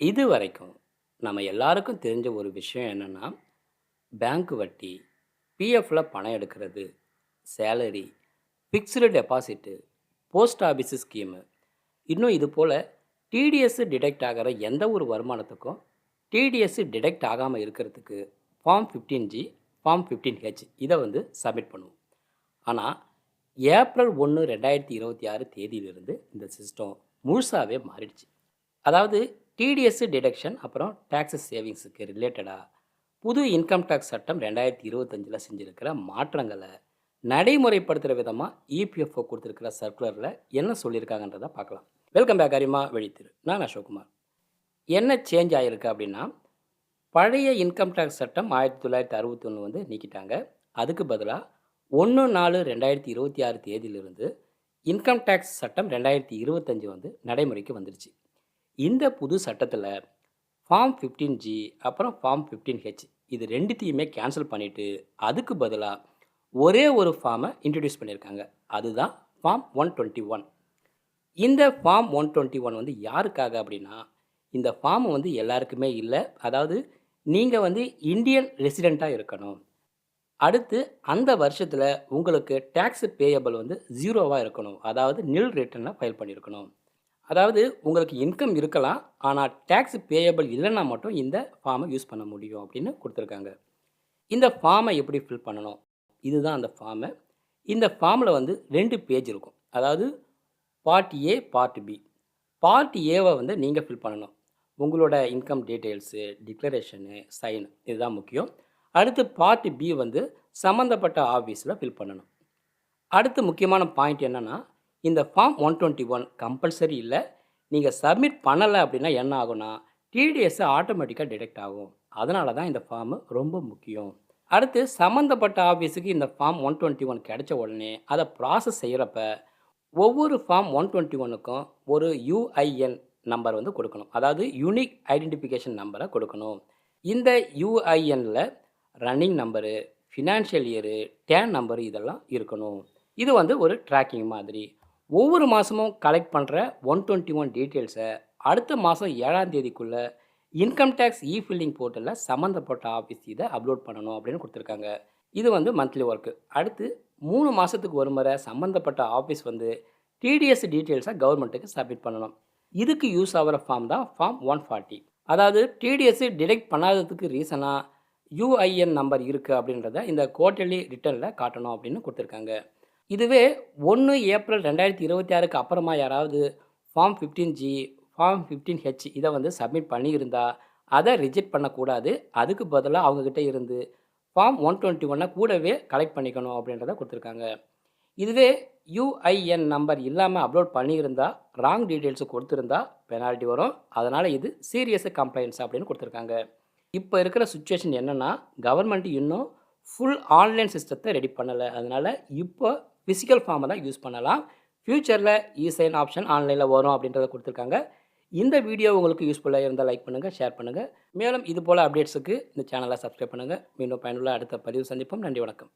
இதுவரைக்கும் நம்ம எல்லாருக்கும் தெரிஞ்ச ஒரு விஷயம் என்னன்னா, பேங்க் வட்டி, பிஎஃப்ல பணம் எடுக்கிறது, salary, fixed deposit, post office scheme, இன்னும் இது போல டிடிஎஸ் டிடெக்ட் ஆகிற எந்த ஒரு வருமானத்துக்கும் டிடிஎஸ் டிடெக்ட் ஆகாமல் இருக்கிறதுக்கு ஃபார்ம் 15G, ஃபார்ம் 15H இதை வந்து சப்மிட் பண்ணுவோம். ஆனால் ஏப்ரல் 1, 2026 தேதியிலிருந்து இந்த சிஸ்டம் முழுசாகவே மாறிடுச்சு. அதாவது டிடிஎஸ் டிடக்ஷன் அப்புறம் டேக்ஸஸ் சேவிங்ஸுக்கு ரிலேட்டடாக புது இன்கம் டேக்ஸ் சட்டம் 2025 செஞ்சுருக்கிற மாற்றங்களை நடைமுறைப்படுத்துகிற விதமாக இபிஎஃப்ஓ கொடுத்துருக்கிற சர்க்குலரில் என்ன சொல்லியிருக்காங்கன்றதை பார்க்கலாம். வெல்கம் பேக் அரிமா வெளித்திரு, நான் அசோக்குமார். என்ன சேஞ்ச் ஆகிருக்கு அப்படின்னா, பழைய இன்கம் டேக்ஸ் சட்டம் 1961 வந்து நீக்கிட்டாங்க. அதுக்கு பதிலாக 1/4/2026 தேதியிலிருந்து இன்கம் டேக்ஸ் சட்டம் 2025 வந்து நடைமுறைக்கு வந்துருச்சு. இந்த புது சட்டத்தில் ஃபார்ம் 15G அப்புறம் ஃபார்ம் 15H இது ரெண்டுத்தையுமே கேன்சல் பண்ணிவிட்டு அதுக்கு பதிலாக ஒரே ஒரு ஃபார்மை இன்ட்ரடியூஸ் பண்ணியிருக்காங்க. அதுதான் ஃபார்ம் 121. இந்த ஃபார்ம் 121 வந்து யாருக்காக அப்படின்னா, இந்த ஃபார்ம் வந்து எல்லாருக்குமே இல்லை. அதாவது நீங்கள் வந்து இந்தியன் ரெசிடெண்ட்டாக இருக்கணும். அடுத்து அந்த வருஷத்தில் உங்களுக்கு டேக்ஸ் பேயபிள் வந்து 0வாக இருக்கணும். அதாவது நில் ரிட்டர்னை ஃபைல் பண்ணியிருக்கணும். அதாவது உங்களுக்கு இன்கம் இருக்கலாம், ஆனால் டேக்ஸ் பேயபிள் இல்லைன்னா மட்டும் இந்த ஃபார்மை யூஸ் பண்ண முடியும் அப்படின்னு கொடுத்துருக்காங்க. இந்த ஃபார்மை எப்படி ஃபில் பண்ணணும்? இதுதான் அந்த ஃபார்மை. இந்த ஃபார்மில் வந்து 2 பேஜ் இருக்கும். அதாவது part A, part B. Part ஏவை வந்து நீங்கள் ஃபில் பண்ணணும். உங்களோட இன்கம் டீட்டெயில்ஸு, டிக்ளரேஷனு, சைன் இதுதான் முக்கியம். அடுத்து பார்ட் பி வந்து சம்மந்தப்பட்ட ஆஃபீஸில் ஃபில் பண்ணணும். அடுத்து முக்கியமான பாயிண்ட் என்னென்னா, இந்த ஃபார்ம் 121 கம்பல்சரி இல்லை. நீங்கள் சப்மிட் பண்ணலை அப்படின்னா என்ன ஆகும்னா, டிடிஎஸ் ஆட்டோமேட்டிக்காக டிடெக்ட் ஆகும். அதனால தான் இந்த ஃபார்மு ரொம்ப முக்கியம். அடுத்து சம்மந்தப்பட்ட ஆஃபீஸுக்கு இந்த ஃபார்ம் 121 கிடைச்ச உடனே அதை ப்ராசஸ் செய்கிறப்ப ஒவ்வொரு ஃபார்ம் 121க்கும் ஒரு யுஐஎன் நம்பர் வந்து கொடுக்கணும். அதாவது யூனிக் ஐடென்டிஃபிகேஷன் நம்பரை கொடுக்கணும். இந்த யுஐஎனில் running number, financial year, TAN number இதெல்லாம் இருக்கணும். இது வந்து ஒரு ட்ராக்கிங் மாதிரி. ஒவ்வொரு மாதமும் கலெக்ட் பண்ணுற 121 டீட்டெயில்ஸை அடுத்த மாதம் 7ஆம் தேதிக்குள்ளே இன்கம் டேக்ஸ் ஃபில்லிங் போர்ட்டலில் சம்மந்தப்பட்ட ஆஃபீஸ் இதை அப்லோட் பண்ணணும் அப்படின்னு கொடுத்துருக்காங்க. இது வந்து மந்த்லி ஒர்க்கு. அடுத்து 3 மாதத்துக்கு ஒரு முறை சம்மந்தப்பட்ட ஆஃபீஸ் வந்து டிடிஎஸ் டீட்டெயில்ஸை கவர்மெண்ட்டுக்கு சப்மிட் பண்ணணும். இதுக்கு யூஸ் ஆகிற ஃபார்ம் தான் ஃபார்ம் 140. அதாவது டிடிஎஸ் டிடெக்ட் பண்ணாததுக்கு ரீசனாக யுஐஎன் நம்பர் இருக்குது அப்படின்றத இந்த குவார்ட்டர்லி ரிட்டர்னில் காட்டணும் அப்படின்னு கொடுத்துருக்காங்க. இதுவே 1 ஏப்ரல் 2026க்கு அப்புறமா யாராவது ஃபார்ம் 15G, ஃபார்ம் 15H இதை வந்து சப்மிட் பண்ணியிருந்தால் அதை ரிஜெக்ட் பண்ணக்கூடாது. அதுக்கு பதிலாக அவங்கக்கிட்ட இருந்து ஃபார்ம் 121 கூடவே கலெக்ட் பண்ணிக்கணும் அப்படின்றத கொடுத்துருக்காங்க. இதுவே யுஐஎன் நம்பர் இல்லாமல் அப்லோட் பண்ணியிருந்தால், ராங் டீட்டெயில்ஸு கொடுத்துருந்தா பெனால்ட்டி வரும். அதனால் இது சீரியஸ் கம்ப்ளைண்ட்ஸ் அப்படின்னு கொடுத்துருக்காங்க. இப்போ இருக்கிற சுச்சுவேஷன் என்னென்னா, கவர்மெண்ட் இன்னும் ஃபுல் ஆன்லைன் சிஸ்டத்தை ரெடி பண்ணலை. அதனால் இப்போ ஃபிசிக்கல் ஃபார்மை தான் யூஸ் பண்ணலாம். ஃப்யூச்சரில் இசைன் ஆப்ஷன் ஆன்லைனில் வரும் அப்படின்றத கொடுத்துருக்காங்க. இந்த வீடியோ உங்களுக்கு யூஸ்ஃபுல்லாக இருந்தால் லைக் பண்ணுங்கள், ஷேர் பண்ணுங்கள். மேலும் இது போல் அப்டேட்ஸுக்கு இந்த சேனலை சப்ஸ்கிரைப் பண்ணுங்கள். மீண்டும் பயனுள்ள அடுத்த பதிவு சந்திப்போம். நன்றி, வணக்கம்.